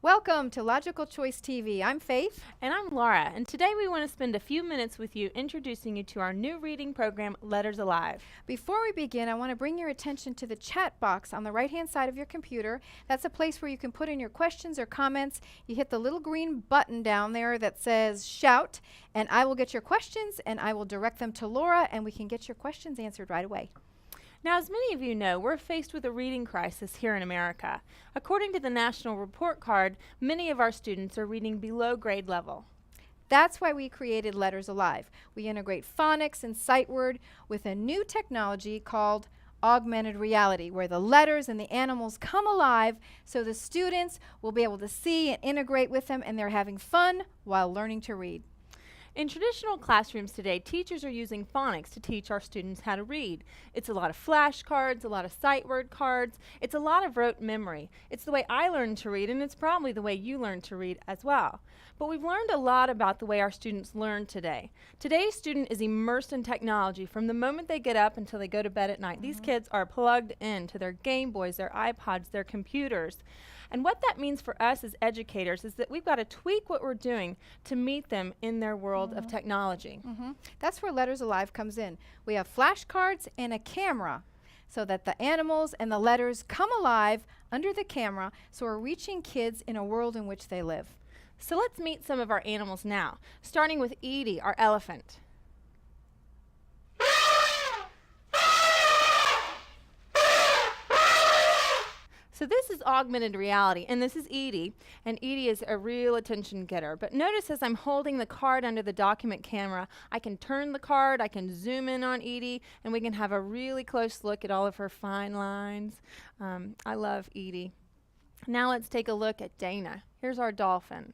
Welcome to Logical Choice TV. I'm Faith. And I'm Laura, and today we want to spend a few minutes with you introducing you to our new reading program, Letters Alive. Before we begin, I want to bring your attention to the chat box on the right-hand side of your computer. That's a place where you can put in your questions or comments. You hit the little green button down there that says Shout, and I will get your questions, and I will direct them to Laura, and we can get your questions answered right away. Now, as many of you know, we're faced with a reading crisis here in America. According to the National Report Card, many of our students are reading below grade level. That's why we created Letters Alive. We integrate phonics and sight word with a new technology called augmented reality, where the letters and the animals come alive so the students will be able to see and integrate with them, and they're having fun while learning to read. In traditional classrooms today, teachers are using phonics to teach our students how to read. It's a lot of flashcards, a lot of sight word cards. It's a lot of rote memory. It's the way I learned to read, and it's probably the way you learn to read as well. But we've learned a lot about the way our students learn today. Today's student is immersed in technology from the moment they get up until they go to bed at night. These kids are plugged into their Game Boys, their iPods, their computers. And what that means for us as educators is that we've got to tweak what we're doing to meet them in their world of technology. That's where Letters Alive comes in. We have flashcards and a camera so that the animals and the letters come alive under the camera, so we're reaching kids in a world in which they live. So let's meet some of our animals now, starting with Edie, our elephant. So this is augmented reality, and this is Edie, and Edie is a real attention getter. But notice as I'm holding the card under the document camera, I can turn the card, I can zoom in on Edie, and we can have a really close look at all of her fine lines. I love Edie. Now let's take a look at Dana. Here's our dolphin.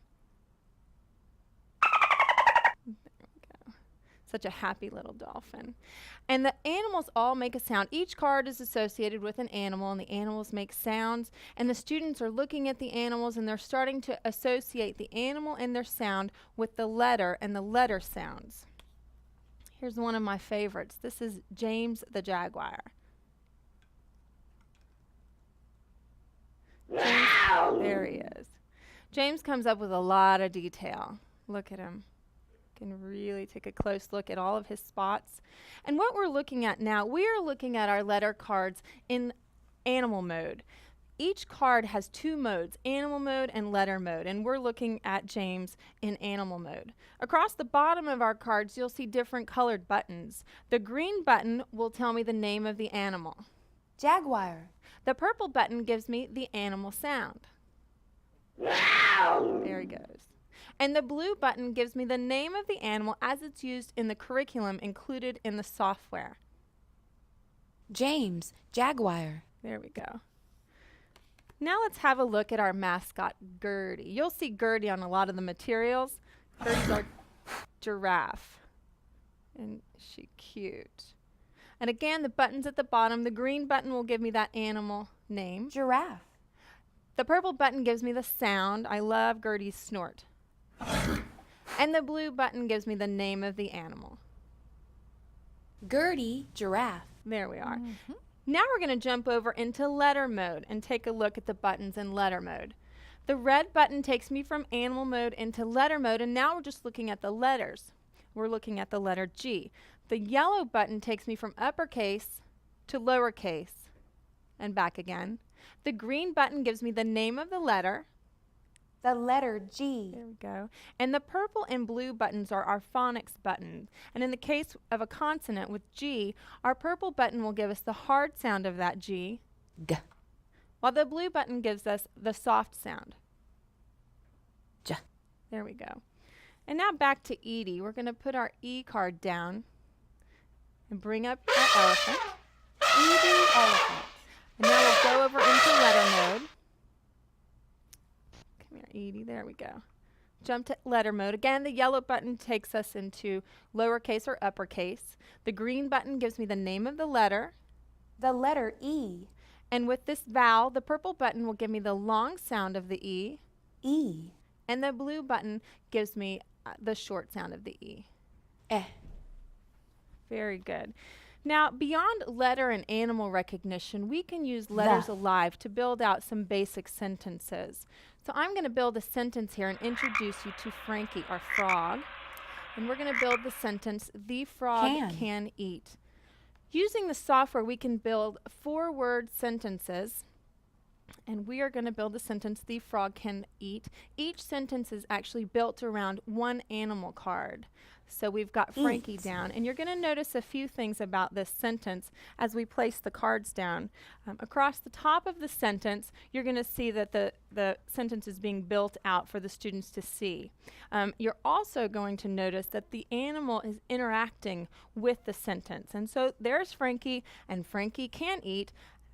Such a happy little dolphin. And the animals all make a sound. Each card is associated with an animal, and the animals make sounds. And the students are looking at the animals, and they're starting to associate the animal and their sound with the letter and the letter sounds. Here's one of my favorites. This is James the jaguar. James, there he is. James comes up with a lot of detail. Look at him. Can really take a close look at all of his spots. And what we're looking at now, we are looking at our letter cards in animal mode. Each card has two modes, animal mode and letter mode, and we're looking at James in animal mode. Across the bottom of our cards, you'll see different colored buttons. The green button will tell me the name of the animal. Jaguar. The purple button gives me the animal sound. There he goes. And the blue button gives me the name of the animal as it's used in the curriculum included in the software. James, jaguar. There we go. Now let's have a look at our mascot, Gertie. You'll see Gertie on a lot of the materials. Gertie's our giraffe. And she's cute. And again, the buttons at the bottom, the green button will give me that animal name. Giraffe. The purple button gives me the sound. I love Gertie's snort. And the blue button gives me the name of the animal. Gertie, giraffe. There we are. Now we're going to jump over into letter mode and take a look at the buttons in letter mode. The red button takes me from animal mode into letter mode, and now we're just looking at the letters. We're looking at the letter G. The yellow button takes me from uppercase to lowercase and back again. The green button gives me the name of the letter. The letter G. There we go. And the purple and blue buttons are our phonics buttons. And in the case of a consonant with G, our purple button will give us the hard sound of that G, G. while the blue button gives us the soft sound. J. There we go. And now back to Edie. We're going to put our E card down and bring up our elephant. Edie, elephant. And now we'll go over into letter mode. Come here, Edie. There we go. Jump to letter mode. Again, the yellow button takes us into lowercase or uppercase. The green button gives me the name of the letter. The letter E. And with this vowel, the purple button will give me the long sound of the E. E. And the blue button gives me the short sound of the E. Eh. Very good. Now, beyond letter and animal recognition, we can use letters alive to build out some basic sentences. So I'm going to build a sentence here and introduce you to Frankie, our frog. And we're going to build the sentence, "The frog can eat." Using the software, we can build 4-word sentences. And we are going to build the sentence, "The frog can eat." Each sentence is actually built around one animal card. So we've got Frankie down. And you're going to notice a few things about this sentence as we place the cards down. Across the top of the sentence, you're going to see that the sentence is being built out for the students to see. You're also going to notice that the animal is interacting with the sentence. And so there's Frankie, and Frankie can eat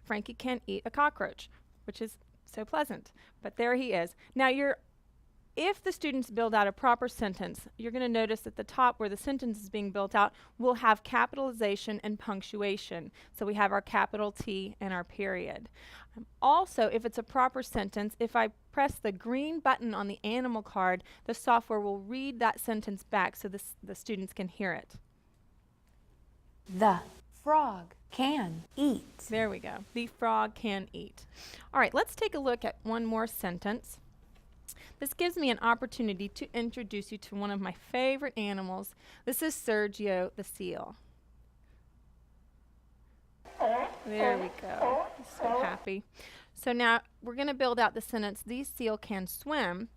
a cockroach, which is so pleasant. But there he is. Now, if the students build out a proper sentence, you're going to notice at the top where the sentence is being built out, we'll have capitalization and punctuation. So we have our capital T and our period. Also, if it's a proper sentence, if I press the green button on the animal card, the software will read that sentence back so the students can hear it. The frog can eat. There we go. The frog can eat. All right, let's take a look at one more sentence. This gives me an opportunity to introduce you to one of my favorite animals. This is Sergio the seal. There we go. He's so happy. So now we're going to build out the sentence, "The seal can swim."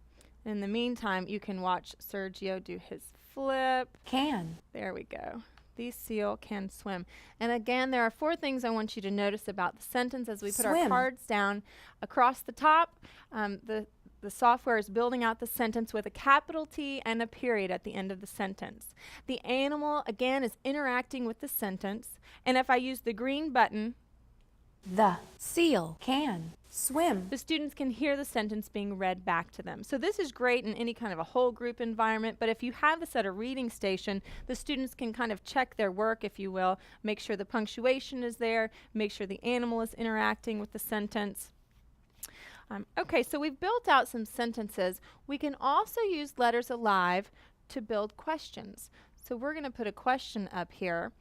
In the meantime, you can watch Sergio do his flip. Can. There we go. The seal can swim. And again, there are 4 things I want you to notice about the sentence as we put our cards down. Across the top, the software is building out the sentence with a capital T and a period at the end of the sentence. The animal, again, is interacting with the sentence. And if I use the green button, the seal can swim. The students can hear the sentence being read back to them. So this is great in any kind of a whole group environment, but if you have this at a reading station, the students can kind of check their work, if you will, make sure the punctuation is there, make sure the animal is interacting with the sentence. Okay, so we've built out some sentences. We can also use letters alive to build questions. So we're going to put a question up here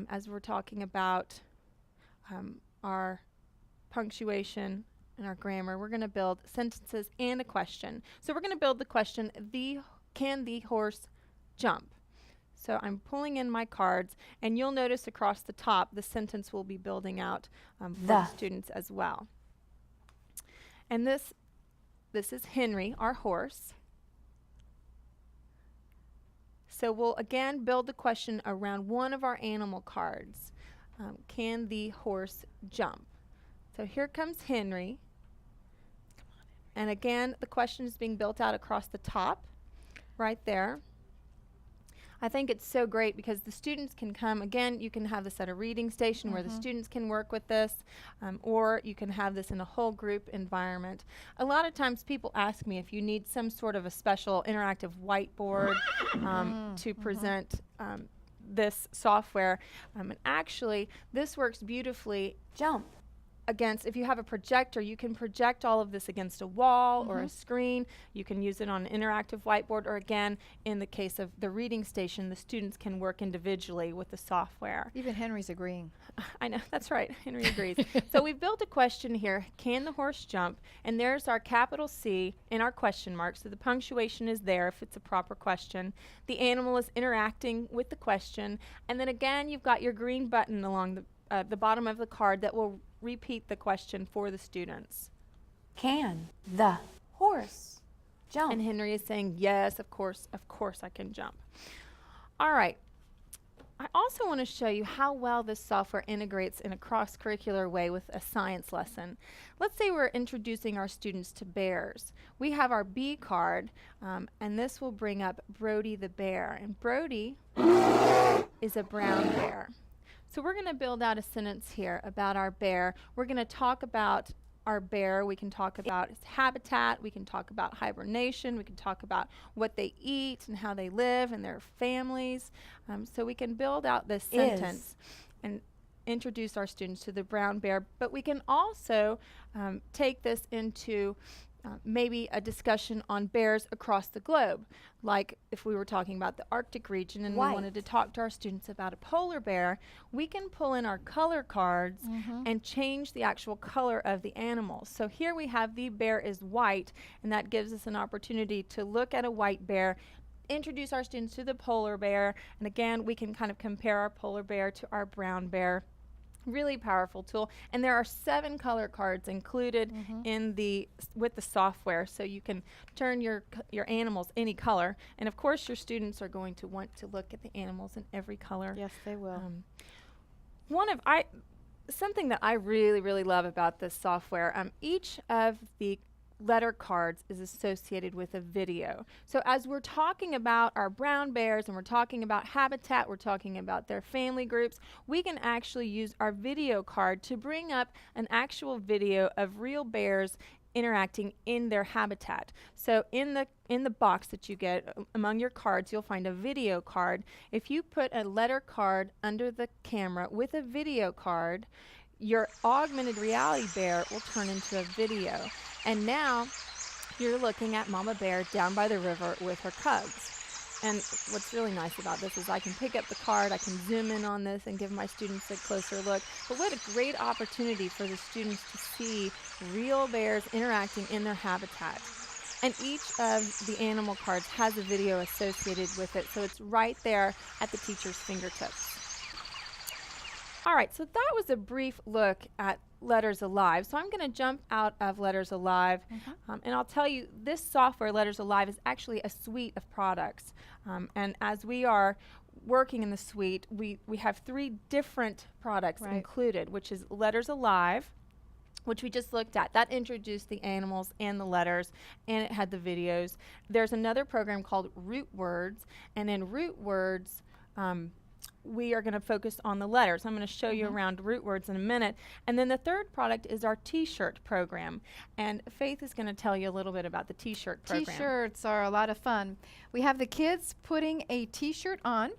as we're talking about our punctuation and our grammar. We're going to build sentences and a question. So we're going to build the question, can the horse jump? So I'm pulling in my cards, and you'll notice across the top the sentence will be building out for the students as well. And this is Henry, our horse. So we'll again build the question around one of our animal cards. Can the horse jump? So here comes Henry. And again, the question is being built out across the top, right there. I think it's so great because the students can come, again, you can have this at a reading station where the students can work with this, or you can have this in a whole group environment. A lot of times people ask me if you need some sort of a special interactive whiteboard to present this software. And actually, this works beautifully. Jump. Against, if you have a projector, you can project all of this against a wall or a screen. You can use it on an interactive whiteboard, or again, in the case of the reading station, the students can work individually with the software. Even Henry's agreeing. I know, that's right, Henry agrees. So we've built a question here, can the horse jump? And there's our capital C and our question mark, so the punctuation is there if it's a proper question. The animal is interacting with the question, and then again, you've got your green button along the bottom of the card that will repeat the question for the students. Can the horse jump? And Henry is saying, yes, of course I can jump. All right. I also want to show you how well this software integrates in a cross-curricular way with a science lesson. Let's say we're introducing our students to bears. We have our B card, and this will bring up Brody the bear. And Brody is a brown bear. So we're going to build out a sentence here about our bear. We're going to talk about our bear. We can talk about its habitat. We can talk about hibernation. We can talk about what they eat and how they live and their families. So we can build out this sentence and introduce our students to the brown bear. But we can also take this into maybe a discussion on bears across the globe. Like if we were talking about the Arctic region and we wanted to talk to our students about a polar bear, we can pull in our color cards and change the actual color of the animal. So here we have the bear is white, and that gives us an opportunity to look at a white bear, introduce our students to the polar bear, and again, we can kind of compare our polar bear to our brown bear. Really powerful tool, and there are 7 color cards included in with the software, so you can turn your animals any color, and of course your students are going to want to look at the animals in every color. Yes, they will. Something that I really love about this software, each of the letter cards is associated with a video. So as we're talking about our brown bears and we're talking about habitat, we're talking about their family groups, we can actually use our video card to bring up an actual video of real bears interacting in their habitat. So in the box that you get among your cards, you'll find a video card. If you put a letter card under the camera with a video card, your augmented reality bear will turn into a video. And now you're looking at Mama Bear down by the river with her cubs. And what's really nice about this is I can pick up the card, I can zoom in on this and give my students a closer look. But what a great opportunity for the students to see real bears interacting in their habitat. And each of the animal cards has a video associated with it, so it's right there at the teacher's fingertips. All right, so that was a brief look at Letters Alive. So I'm going to jump out of Letters Alive, and I'll tell you, this software, Letters Alive, is actually a suite of products. And as we are working in the suite, we have 3 different products included, which is Letters Alive, which we just looked at. That introduced the animals and the letters, and it had the videos. There's another program called Root Words, and in Root Words, we are going to focus on the letters. I'm going to show you around Root Words in a minute. And then the third product is our T-shirt program. And Faith is going to tell you a little bit about the T-shirt program. T-shirts are a lot of fun. We have the kids putting a T-shirt on.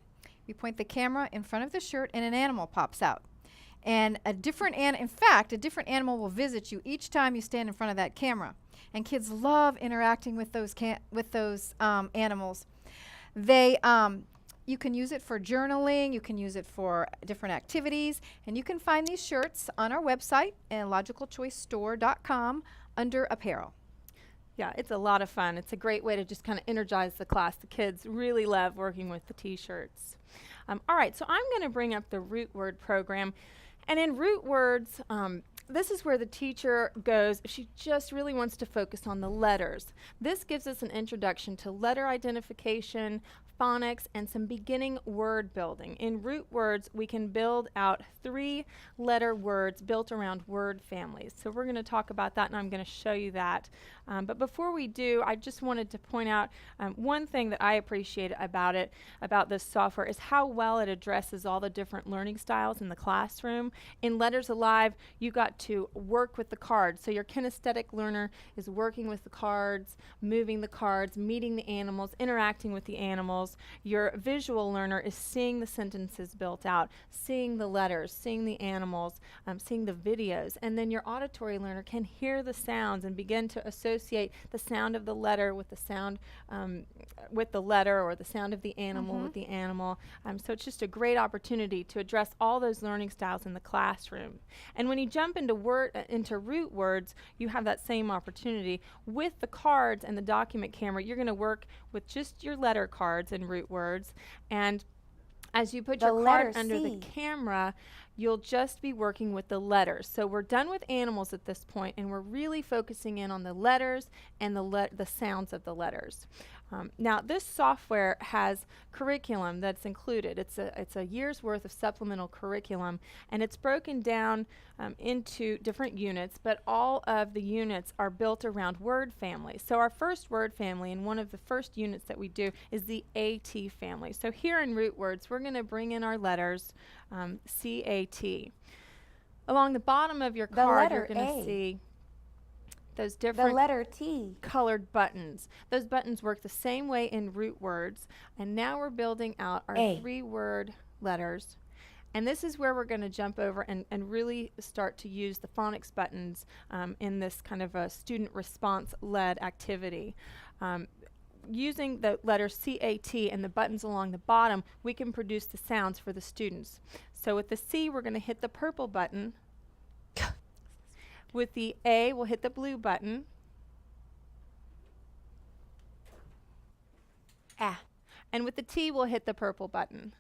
We point the camera in front of the shirt and an animal pops out. And a different animal will visit you each time you stand in front of that camera. And kids love interacting with those animals. You can use it for journaling, you can use it for different activities, and you can find these shirts on our website at logicalchoicestore.com under apparel. Yeah, it's a lot of fun. It's a great way to just kind of energize the class. The kids really love working with the T-shirts. All right, so I'm going to bring up the Root Word program. And in Root Words, this is where the teacher goes if she just really wants to focus on the letters. This gives us an introduction to letter identification, phonics, and some beginning word building. In Root Words, we can build out 3-letter words built around word families. So we're going to talk about that, and I'm going to show you that. But before we do, I just wanted to point out one thing that I appreciate about this software is how well it addresses all the different learning styles in the classroom. In Letters Alive, you got to work with the cards. So your kinesthetic learner is working with the cards, moving the cards, meeting the animals, interacting with the animals. Your visual learner is seeing the sentences built out, seeing the letters, seeing the animals, seeing the videos. And then your auditory learner can hear the sounds and begin to associate the sound of the letter with the sound with the letter, or the sound of the animal with the animal. So it's just a great opportunity to address all those learning styles in the classroom. And when you jump into Root Words, you have that same opportunity. With the cards and the document camera, you're going to work with just your letter cards in Root Words. And as you put your card under the camera, you'll just be working with the letters. So we're done with animals at this point, and we're really focusing in on the letters and the sounds of the letters. Now, this software has curriculum that's included. It's a year's worth of supplemental curriculum, and it's broken down into different units, but all of the units are built around word families. So our first word family, and one of the first units that we do, is the AT family. So here in Root Words, we're going to bring in our letters, CAT. Along the bottom of your card, you're going to see those different letter T colored buttons. Those buttons work the same way in Root Words, and now we're building out our 3-word letters. And this is where we're going to jump over and really start to use the phonics buttons in this kind of a student response-led activity. Using the letters C-A-T and the buttons along the bottom, we can produce the sounds for the students. So with the C, we're going to hit the purple button. With the A, we'll hit the blue button. Ah. And with the T, we'll hit the purple button.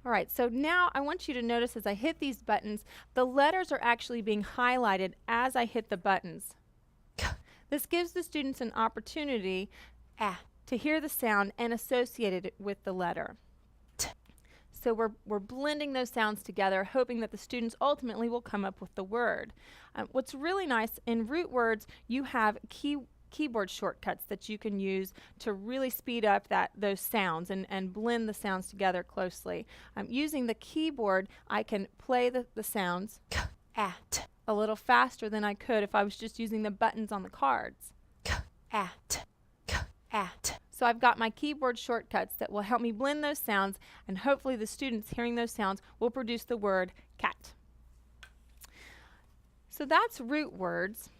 All right, so now I want you to notice as I hit these buttons, the letters are actually being highlighted as I hit the buttons. This gives the students an opportunity to hear the sound and associate it with the letter. So we're blending those sounds together, hoping that the students ultimately will come up with the word. What's really nice, in root words, you have keyboard shortcuts that you can use to really speed up those sounds and blend the sounds together closely. Using the keyboard, I can play the sounds a little faster than I could if I was just using the buttons on the cards. So I've got my keyboard shortcuts that will help me blend those sounds, and hopefully the students hearing those sounds will produce the word cat. So that's root words.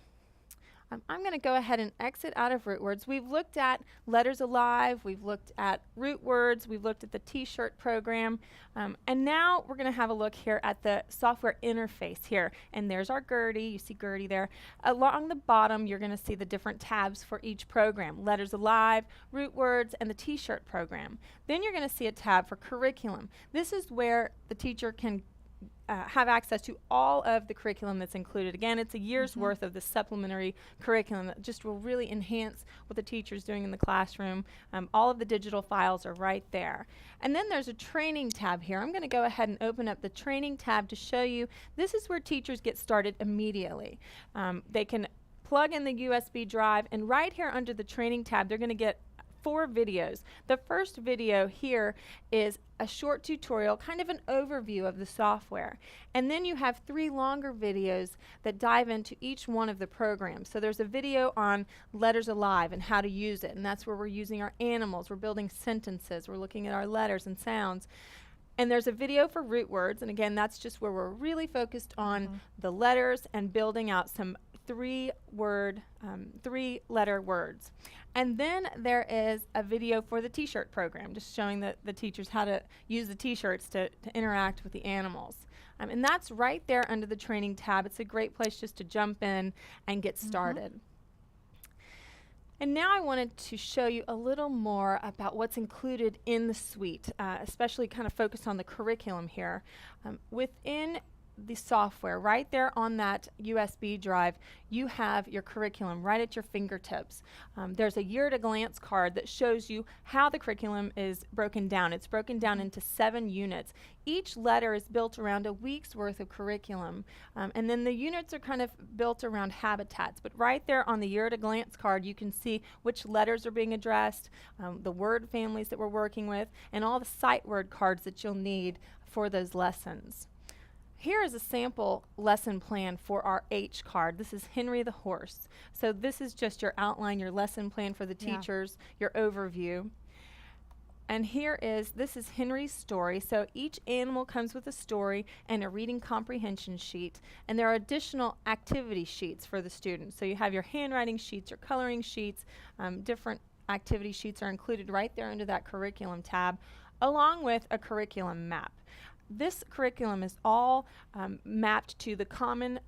I'm going to go ahead and exit out of root words. We've looked at Letters Alive, we've looked at root words, we've looked at the t-shirt program, and now we're going to have a look here at the software interface here. And there's our Gertie, you see Gertie there. Along the bottom, you're going to see the different tabs for each program: Letters Alive, root words, and the t-shirt program. Then you're going to see a tab for curriculum. This is where the teacher can have access to all of the curriculum that's included. Again, it's a year's worth of the supplementary curriculum that just will really enhance what the teacher's doing in the classroom. All of the digital files are right there. And then there's a training tab here. I'm going to go ahead and open up the training tab to show you. This is where teachers get started immediately. They can plug in the USB drive, and right here under the training tab, they're going to get 4 videos. The first video here is a short tutorial, kind of an overview of the software. And then you have 3 longer videos that dive into each one of the programs. So there's a video on Letters Alive and how to use it, and that's where we're using our animals, we're building sentences, we're looking at our letters and sounds. And there's a video for root words, and again, that's just where we're really focused on the letters and building out some 3-letter words. And then there is a video for the t-shirt program, just showing the teachers how to use the t-shirts to interact with the animals. And that's right there under the training tab. It's a great place just to jump in and get started. And now I wanted to show you a little more about what's included in the suite, especially kind of focus on the curriculum here. Within the software, right there on that USB drive, you have your curriculum right at your fingertips. There's a year-at-a-glance card that shows you how the curriculum is broken down. It's broken down into 7 units. Each letter is built around a week's worth of curriculum, and then the units are kind of built around habitats. But right there on the year-at-a-glance card, you can see which letters are being addressed, the word families that we're working with, and all the sight word cards that you'll need for those lessons. Here is a sample lesson plan for our H card. This is Henry the horse. So this is just your outline, your lesson plan for the teachers, your overview. And this is Henry's story. So each animal comes with a story and a reading comprehension sheet. And there are additional activity sheets for the students. So you have your handwriting sheets, your coloring sheets, different activity sheets are included right there under that curriculum tab, along with a curriculum map. This curriculum is all mapped to the Common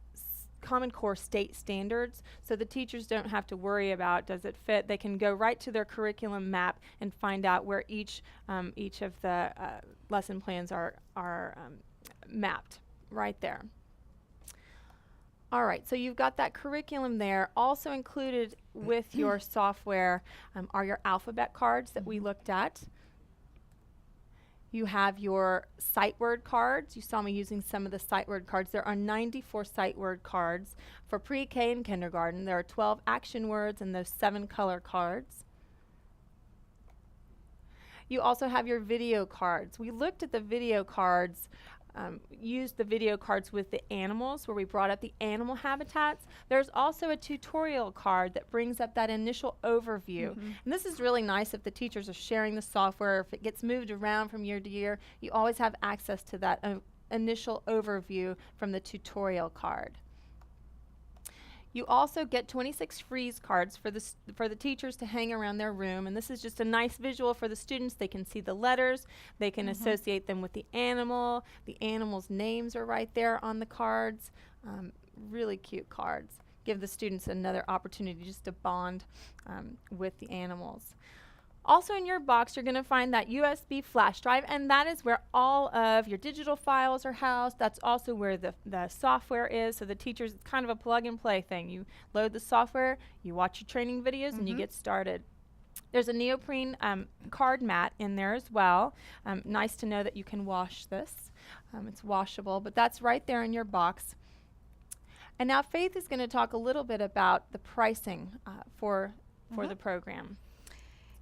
Core state standards, so the teachers don't have to worry about does it fit. They can go right to their curriculum map and find out where each of the lesson plans are mapped right there. All right, so you've got that curriculum there. Also included with your software are your alphabet cards that we looked at. You have your sight word cards. You saw me using some of the sight word cards. There are 94 sight word cards. For pre-K and kindergarten, there are 12 action words and those 7 color cards. You also have your video cards. We looked at the video cards used the video cards with the animals, where we brought up the animal habitats. There's also a tutorial card that brings up that initial overview. And this is really nice if the teachers are sharing the software, if it gets moved around from year to year, you always have access to that initial overview from the tutorial card. You also get 26 freeze cards for the teachers to hang around their room, and this is just a nice visual for the students. They can see the letters, they can associate them with the animal's names are right there on the cards. Really cute cards. Give the students another opportunity just to bond with the animals. Also in your box, you're going to find that USB flash drive, and that is where all of your digital files are housed. That's also where the software is. So the teachers, it's kind of a plug and play thing. You load the software, you watch your training videos, and you get started. There's a neoprene card mat in there as well. Nice to know that you can wash this. It's washable, but that's right there in your box. And now Faith is going to talk a little bit about the pricing for the program.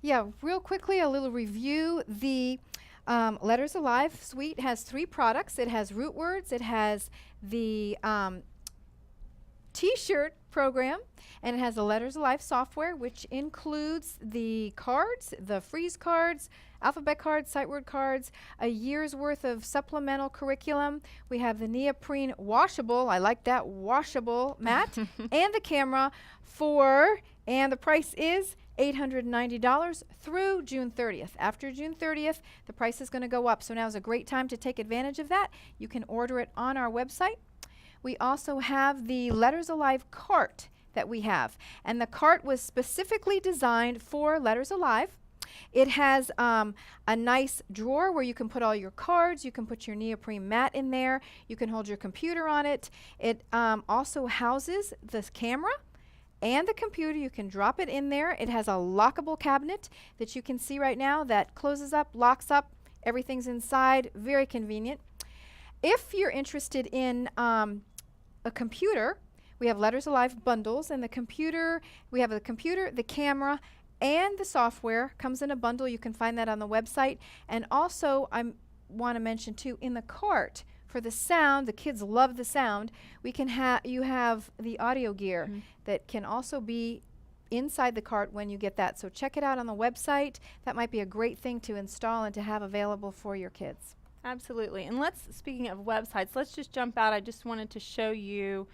Yeah, real quickly, a little review. The Letters Alive suite has 3 products. It has root words, it has the T-shirt program, and it has the Letters Alive software, which includes the cards, the freeze cards, alphabet cards, sight word cards, a year's worth of supplemental curriculum. We have the neoprene washable, I like that, washable mat, and the camera and the price is $890 through June 30th. After June 30th, the price is going to go up. So now is a great time to take advantage of that. You can order it on our website. We also have the Letters Alive cart that we have. And the cart was specifically designed for Letters Alive. It has a nice drawer where you can put all your cards. You can put your neoprene mat in there. You can hold your computer on it. It also houses the camera and the computer. You can drop it in there. It has a lockable cabinet that you can see right now that closes up, locks up, everything's inside, very convenient. If you're interested in a computer, we have Letters Alive bundles, and the computer, we have the computer, the camera, and the software comes in a bundle. You can find that on the website. And also, I want to mention too, in the cart, for the sound, the kids love the sound, you have the audio gear that can also be inside the cart when you get that. So check it out on the website. That might be a great thing to install and to have available for your kids. Absolutely. And speaking of websites, let's just jump out. I just wanted to show you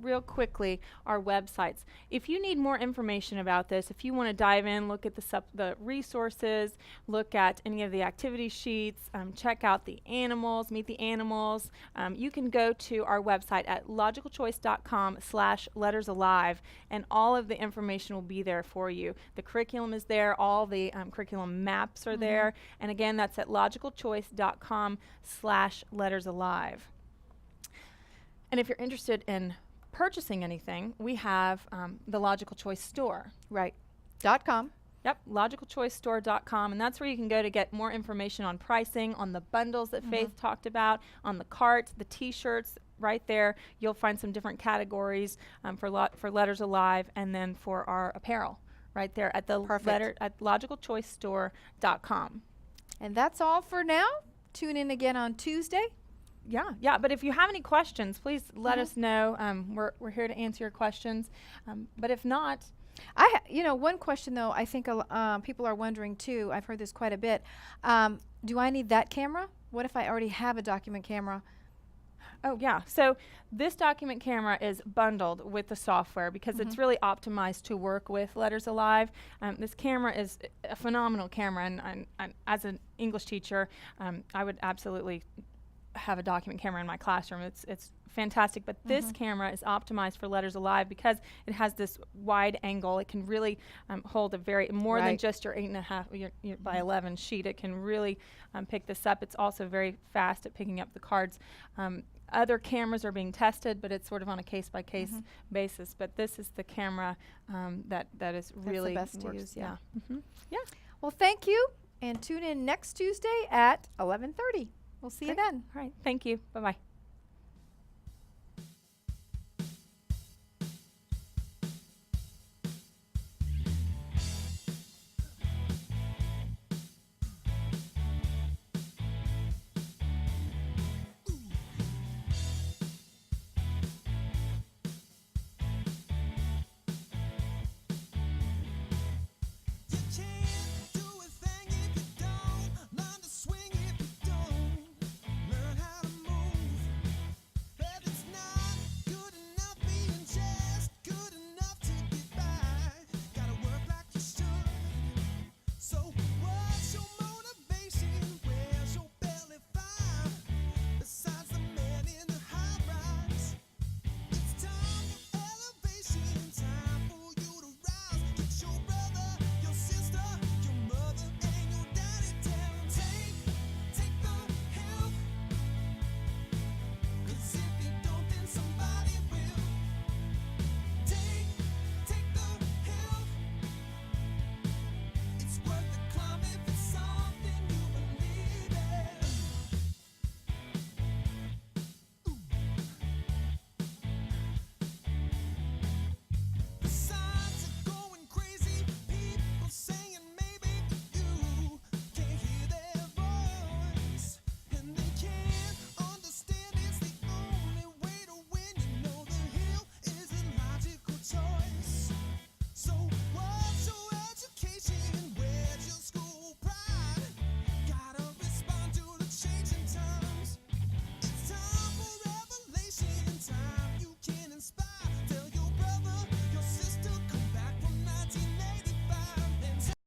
real quickly our websites. If you need more information about this, if you want to dive in, look at the resources, look at any of the activity sheets, check out the animals, meet the animals, you can go to our website at logicalchoice.com/lettersalive, and all of the information will be there for you. The curriculum is there, all the curriculum maps are there, and again, that's at logicalchoice.com/lettersalive. And if you're interested in purchasing anything, we have the Logical Choice store. Right. .com. Yep, logicalchoicestore.com, and that's where you can go to get more information on pricing, on the bundles that Faith talked about, on the cart, the T-shirts. Right there, you'll find some different categories for Letters Alive, and then for our apparel. Right there at the at logicalchoicestore.com. And that's all for now. Tune in again on Tuesday. Yeah, but if you have any questions, please let us know. We're here to answer your questions. But if not, one question though, I think people are wondering too. I've heard this quite a bit. Do I need that camera? What if I already have a document camera? Oh yeah, so this document camera is bundled with the software because it's really optimized to work with Letters Alive. This camera is a phenomenal camera, and as an English teacher, I would absolutely have a document camera in my classroom. It's fantastic, but this camera is optimized for Letters Alive because it has this wide angle. It can really hold more than just your 8.5 your by 11 sheet. It can really pick this up. It's also very fast at picking up the cards. Other cameras are being tested, but it's sort of on a case-by-case basis. But this is the camera that is really the best to use. Yeah. Well, thank you, and tune in next Tuesday at 11:30. We'll see you then. All right. Thank you. Bye-bye.